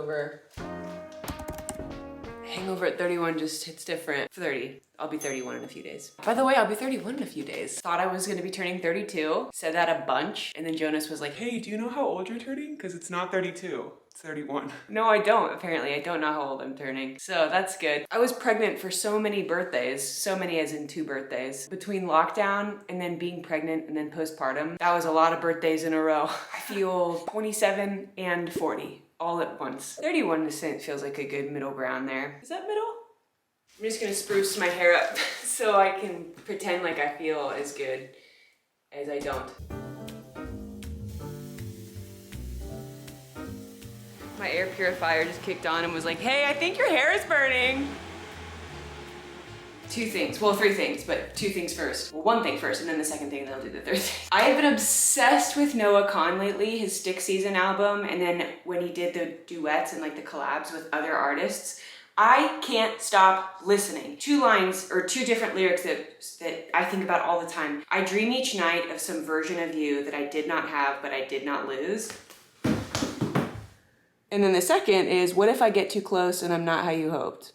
hangover. Hangover at 31 just hits different. 30. I'll be 31 in a few days. By the way, I'll be 31 in a few days. Thought I was gonna be turning 32. Said that a bunch. And then Jonas was like, hey, do you know how old you're turning? Because it's not 32. It's 31. No, I don't, apparently. I don't know how old I'm turning. So that's good. I was pregnant for so many birthdays. So many as in 2 birthdays. Between lockdown and then being pregnant and then postpartum. That was a lot of birthdays in a row. I feel 27 and 40. All at once. 31 feels like a good middle ground there. Is that middle? I'm just gonna spruce my hair up so I can pretend like I feel as good as I don't. My air purifier just kicked on and was like, hey, I think your hair is burning. 2 things, well 3 things, but 2 things first. Well, 1 thing first, and then the second thing, and then I'll do the 3rd thing. I have been obsessed with Noah Kahan lately, his Stick Season album, and then when he did the duets and like the collabs with other artists, I can't stop listening. 2 lines, or 2 different lyrics that I think about all the time. I dream each night of some version of you that I did not have, but I did not lose. And then the second is, what if I get too close and I'm not how you hoped?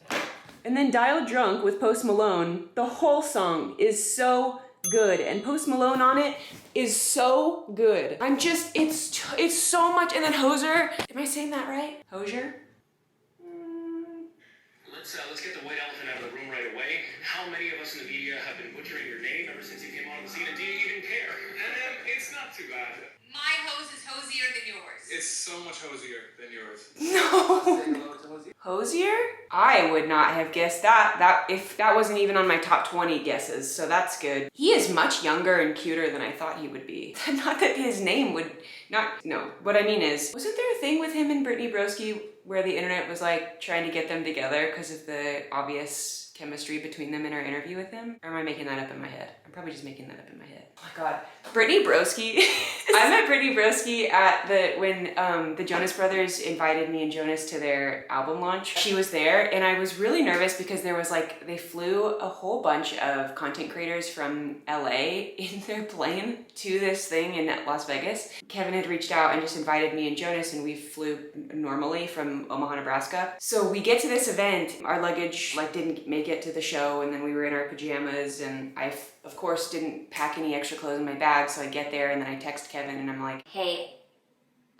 And then Dial Drunk with Post Malone, the whole song is so good. And Post Malone on it is so good. It's so much. And then Hozier, am I saying that right? Hozier? Let's get the white elephant out of the room right away. How many of us in the media have been butchering your name ever since you came on the scene, and do you even care? And it's not too bad. My hose is hosier than yours. It's so much hosier than yours. No. Hozier? I would not have guessed that. If that wasn't even on my top 20 guesses, so that's good. He is much younger and cuter than I thought he would be. Not that his name would not, no. What I mean is, wasn't there a thing with him and Brittany Broski where the internet was like trying to get them together because of the obvious chemistry between them in our interview with him? Or am I making that up in my head? I'm probably just making that up in my head. Oh my God. Brittany Broski. I met Brittany Broski at when the Jonas Brothers invited me and Jonas to their album launch. She was there and I was really nervous because there was like, they flew a whole bunch of content creators from LA in their plane to this thing in Las Vegas. Kevin had reached out and just invited me and Jonas, and we flew normally from Omaha, Nebraska. So we get to this event, our luggage like didn't make it to the show, and then we were in our pajamas, and I of course didn't pack any extra clothes in my bag. So I get there and then I text Kevin and I'm like, hey,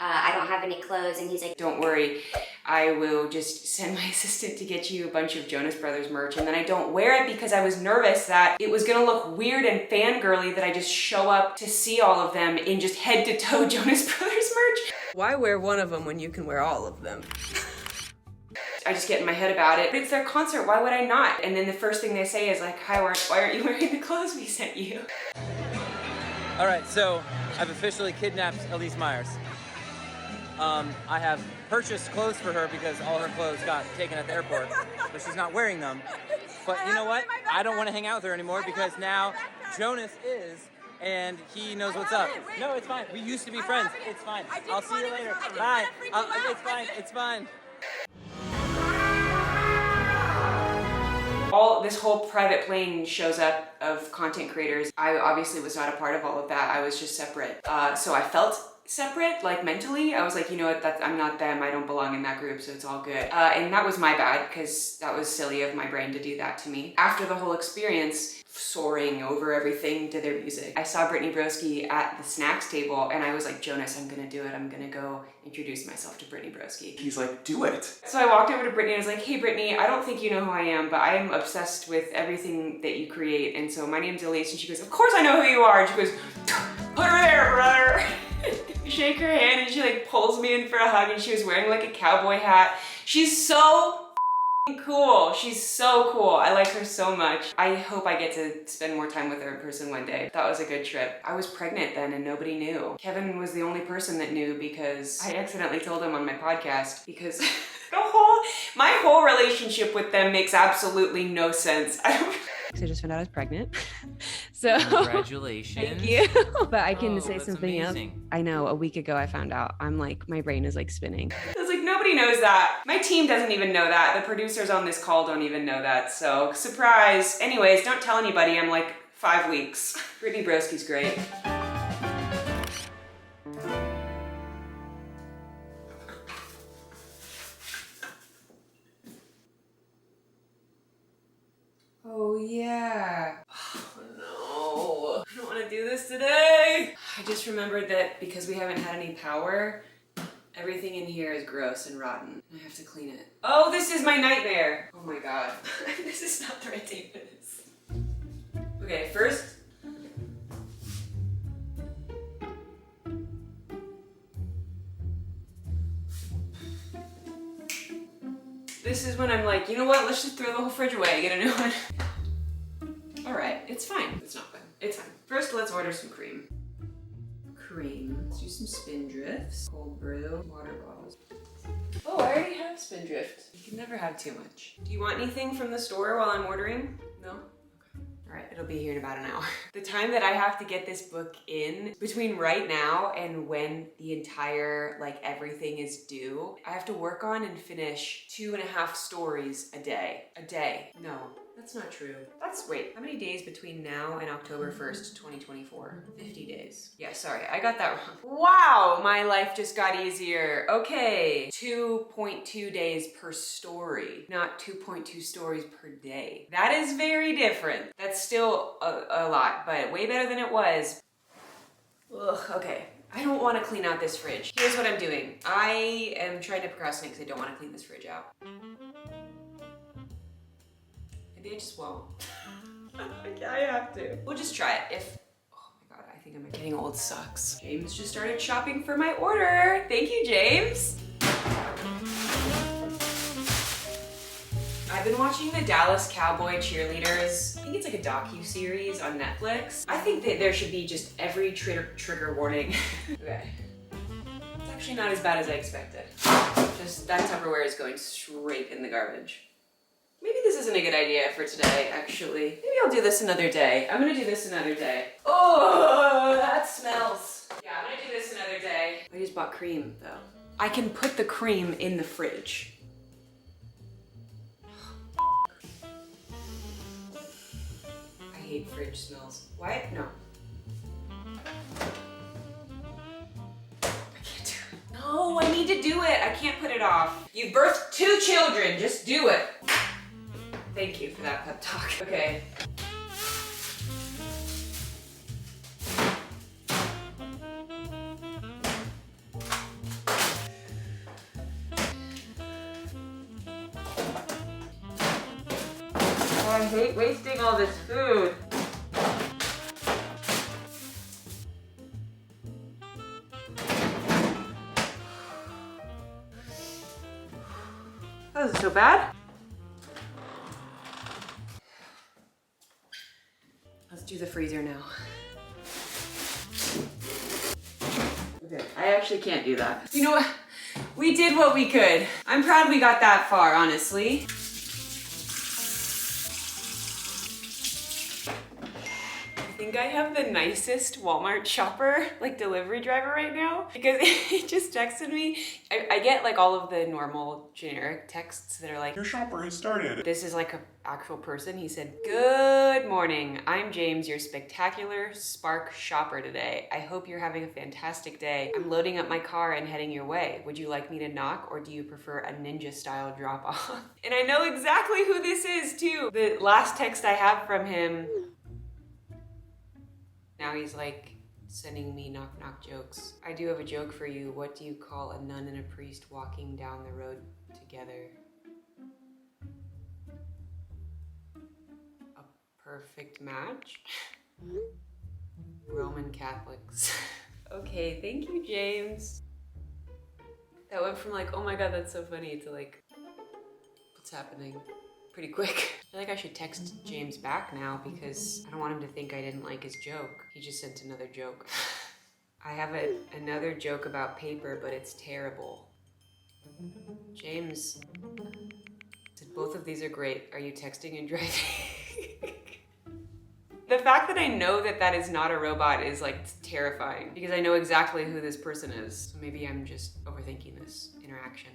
I don't have any clothes. And he's like, don't worry, I will just send my assistant to get you a bunch of Jonas Brothers merch. And then I don't wear it because I was nervous that it was gonna look weird and fangirly that I just show up to see all of them in just head to toe Jonas Brothers merch. Why wear one of them when you can wear all of them? I just get in my head about it. But it's their concert, why would I not? And then the first thing they say is like, hi, why aren't you wearing the clothes we sent you? All right, so I've officially kidnapped Elise Myers. I have purchased clothes for her because all her clothes got taken at the airport, but she's not wearing them. But you know what? I don't want to hang out with her anymore because now Jonas is, and he knows what's up. No, it's fine. We used to be friends. It's fine. I'll see you later. Bye. It's fine. It's fine. This whole private plane shows up of content creators. I obviously was not a part of all of that. I was just separate. So I felt separate, like mentally. I was like, you know what, I'm not them. I don't belong in that group, so it's all good. And that was my bad, because that was silly of my brain to do that to me. After the whole experience, soaring over everything to their music, I saw Brittany Broski at the snacks table and I was like, Jonas, I'm gonna do it. I'm gonna go introduce myself to Brittany Broski. He's like, do it. So I walked over to Brittany and I was like, hey Brittany, I don't think you know who I am, but I am obsessed with everything that you create. And so my name's Elise. And she goes, of course I know who you are. And she goes, put her there, brother. Shake her hand and she like pulls me in for a hug, and she was wearing like a cowboy hat. She's so cool. She's so cool. I like her so much. I hope I get to spend more time with her in person one day. That was a good trip. I was pregnant then and nobody knew. Kevin was the only person that knew because I accidentally told him on my podcast, because my whole relationship with them makes absolutely no sense. I just found out I was pregnant. So congratulations. Thank you. But I can say that's something amazing. else. I know, a week ago I found out. I'm like, my brain is like spinning. I was like, nobody knows that. My team doesn't even know that. The producers on this call don't even know that. So surprise. Anyways, don't tell anybody. I'm like 5 weeks. Brittany Broski's great. remembered that because we haven't had any power, everything in here is gross and rotten. I have to clean it. Oh, this is my nightmare. Oh my God. This is not the right tape for this. Okay, first. This is when I'm like, you know what? Let's just throw the whole fridge away, get a new one. All right, it's fine. It's not fun. It's fine. First, let's order some cream. Cream. Let's do some Spindrifts. Cold brew. Water bottles. Oh, I already have Spindrift. You can never have too much. Do you want anything from the store while I'm ordering? No? Okay. All right, it'll be here in about an hour. The time that I have to get this book in, between right now and when the entire, like, everything is due, I have to work on and finish 2.5 stories a day. A day. No. That's not true. Wait, how many days between now and October 1st, 2024? 50 days. Yeah, sorry, I got that wrong. Wow, my life just got easier. Okay, 2.2 days per story, not 2.2 stories per day. That is very different. That's still a lot, but way better than it was. Ugh, okay. I don't want to clean out this fridge. Here's what I'm doing. I am trying to procrastinate because I don't want to clean this fridge out. Maybe I just won't. I have to. We'll just try it. Oh my God, I think I'm getting old sucks. James just started shopping for my order. Thank you, James. I've been watching the Dallas Cowboy Cheerleaders. I think it's like a docu-series on Netflix. I think that there should be just every trigger warning. Okay. It's actually not as bad as I expected. Just that Tupperware is going straight in the garbage. Maybe this isn't a good idea for today, actually. Maybe I'll do this another day. I'm gonna do this another day. Oh, that smells. Yeah, I'm gonna do this another day. I just bought cream, though. I can put the cream in the fridge. I hate fridge smells. Why? No. I can't do it. No, I need to do it. I can't put it off. You birthed 2 children. Just do it. Thank you for that pep talk. Okay. Oh, I hate wasting all this food. That was so bad. Let's do the freezer now. Okay, I actually can't do that. You know what? We did what we could. I'm proud we got that far, honestly. I think I have the nicest Walmart shopper, like delivery driver right now, because he just texted me. I get like all of the normal generic texts that are like, your shopper has started. This is like an actual person. He said, good morning. I'm James, your spectacular Spark shopper today. I hope you're having a fantastic day. I'm loading up my car and heading your way. Would you like me to knock or do you prefer a ninja style drop off? And I know exactly who this is too. The last text I have from him, now he's like sending me knock knock jokes. I do have a joke for you. What do you call a nun and a priest walking down the road together? A perfect match? Roman Catholics. Okay, thank you, James. That went from like, oh my God, that's so funny, to like, what's happening? Pretty quick. I feel like I should text James back now because I don't want him to think I didn't like his joke. He just sent another joke. I have another joke about paper, but it's terrible. James said, both of these are great. Are you texting and driving? The fact that I know that that is not a robot is like terrifying because I know exactly who this person is. So maybe I'm just overthinking this interaction.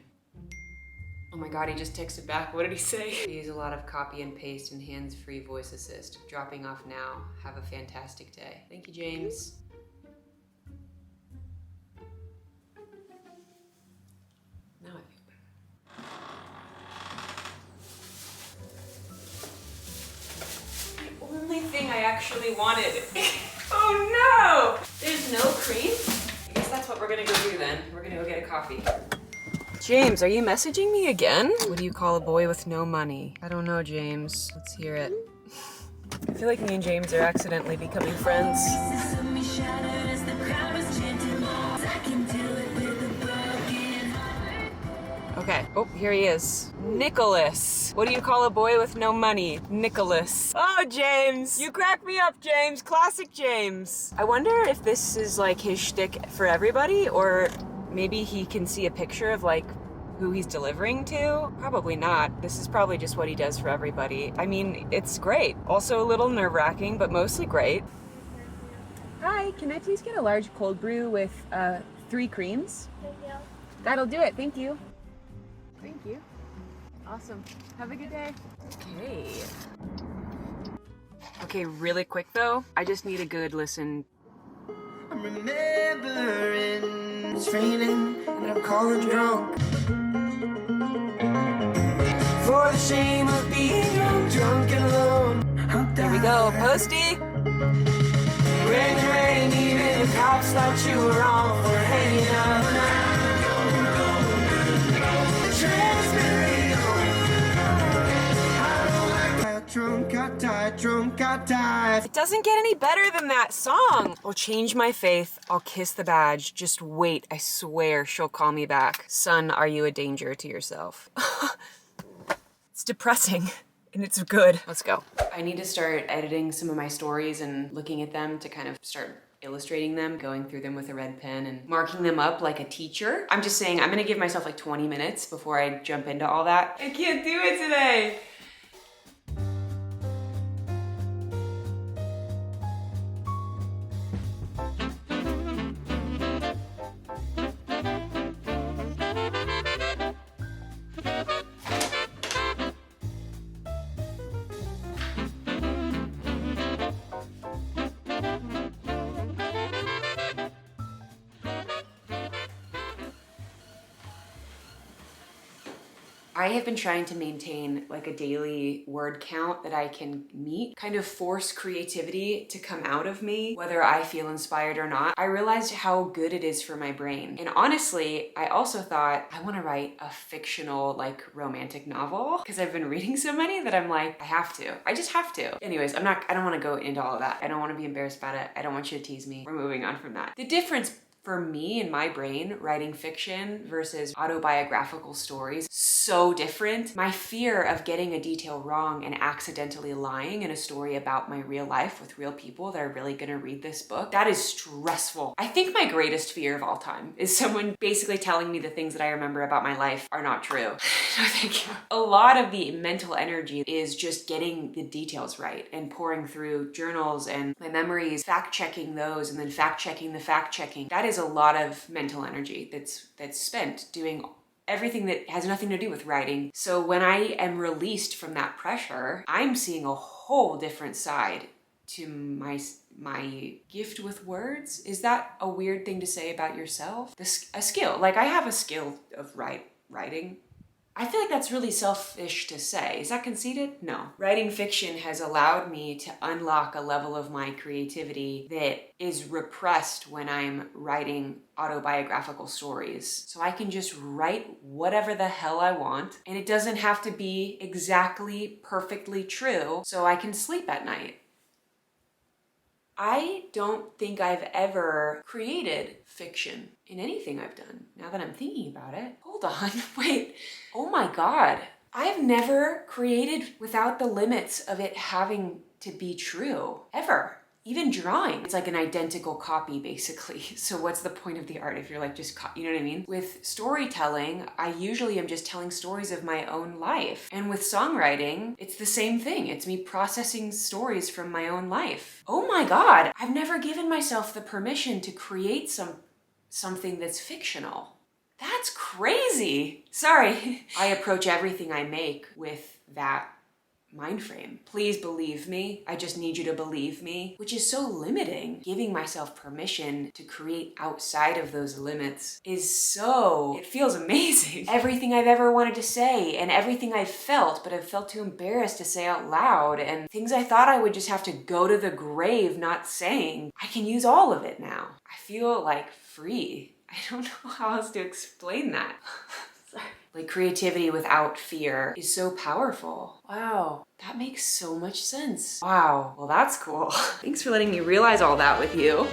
Oh my God, he just texted back. What did he say? I use a lot of copy and paste and hands-free voice assist. Dropping off now. Have a fantastic day. Thank you, James. Now I feel better. The only thing I actually wanted. Oh no! There's no cream? we're gonna go do then. We're gonna go get a coffee. James, are you messaging me again? What do you call a boy with no money? I don't know, James. Let's hear it. I feel like me and James are accidentally becoming friends. Okay. Oh, here he is. Nicholas. What do you call a boy with no money? Nicholas. Oh, James. You crack me up, James. Classic James. I wonder if this is like his shtick for everybody, or maybe he can see a picture of like who he's delivering to. Probably not. This is probably just what he does for everybody. I mean, it's great. Also a little nerve-wracking, but mostly great. Hi, can I please get a large cold brew with 3 creams? Yeah. That'll do it. Thank you. Thank you. Awesome. Have a good day. Okay. Okay, really quick though. I just need a good listen. I'm remembering it's raining and I'm calling drunk. For the shame of being drunk and alone. There we go, Posty. Rain, rain, even the cops thought you were wrong for hanging out. Drunk, got tired. It doesn't get any better than that song. I'll change my faith. I'll kiss the badge. Just wait. I swear she'll call me back. Son, are you a danger to yourself? It's depressing. And it's good. Let's go. I need to start editing some of my stories and looking at them to kind of start illustrating them, going through them with a red pen and marking them up like a teacher. I'm just saying I'm gonna give myself like 20 minutes before I jump into all that. I can't do it today. I have been trying to maintain like a daily word count that I can meet, kind of force creativity to come out of me, whether I feel inspired or not. I realized how good it is for my brain. And honestly, I also thought I want to write a fictional like romantic novel because I've been reading so many that I'm like, I have to. I just have to. Anyways, I don't want to go into all of that. I don't want to be embarrassed about it. I don't want you to tease me. We're moving on from that. The difference for me in my brain, writing fiction versus autobiographical stories, so different. My fear of getting a detail wrong and accidentally lying in a story about my real life with real people that are really gonna read this book, that is stressful. I think my greatest fear of all time is someone basically telling me the things that I remember about my life are not true. No, thank you. A lot of the mental energy is just getting the details right and pouring through journals and my memories, fact-checking those, and then fact-checking the fact-checking. That is a lot of mental energy that's spent doing everything that has nothing to do with writing. So when I am released from that pressure, I'm seeing a whole different side to my gift with words. Is that a weird thing to say about yourself? A skill. Like I have a skill of writing. I feel like that's really selfish to say. Is that conceited? No. Writing fiction has allowed me to unlock a level of my creativity that is repressed when I'm writing autobiographical stories. So I can just write whatever the hell I want, and it doesn't have to be exactly perfectly true, so I can sleep at night. I don't think I've ever created fiction in anything I've done, now that I'm thinking about it. Hold on, wait. Oh my God. I've never created without the limits of it having to be true, ever. Even drawing, it's like an identical copy basically. So what's the point of the art if you're like just, you know what I mean? With storytelling, I usually am just telling stories of my own life. And with songwriting, it's the same thing. It's me processing stories from my own life. Oh my God, I've never given myself the permission to create something that's fictional. That's crazy. Sorry. I approach everything I make with that mind frame. Please believe me. I just need you to believe me, which is so limiting. Giving myself permission to create outside of those limits it feels amazing. Everything I've ever wanted to say and everything I've felt, but I've felt too embarrassed to say out loud, and things I thought I would just have to go to the grave not saying, I can use all of it now. I feel like free. I don't know how else to explain that. Sorry. Like creativity without fear is so powerful. Wow, that makes so much sense. Wow, well that's cool. Thanks for letting me realize all that with you.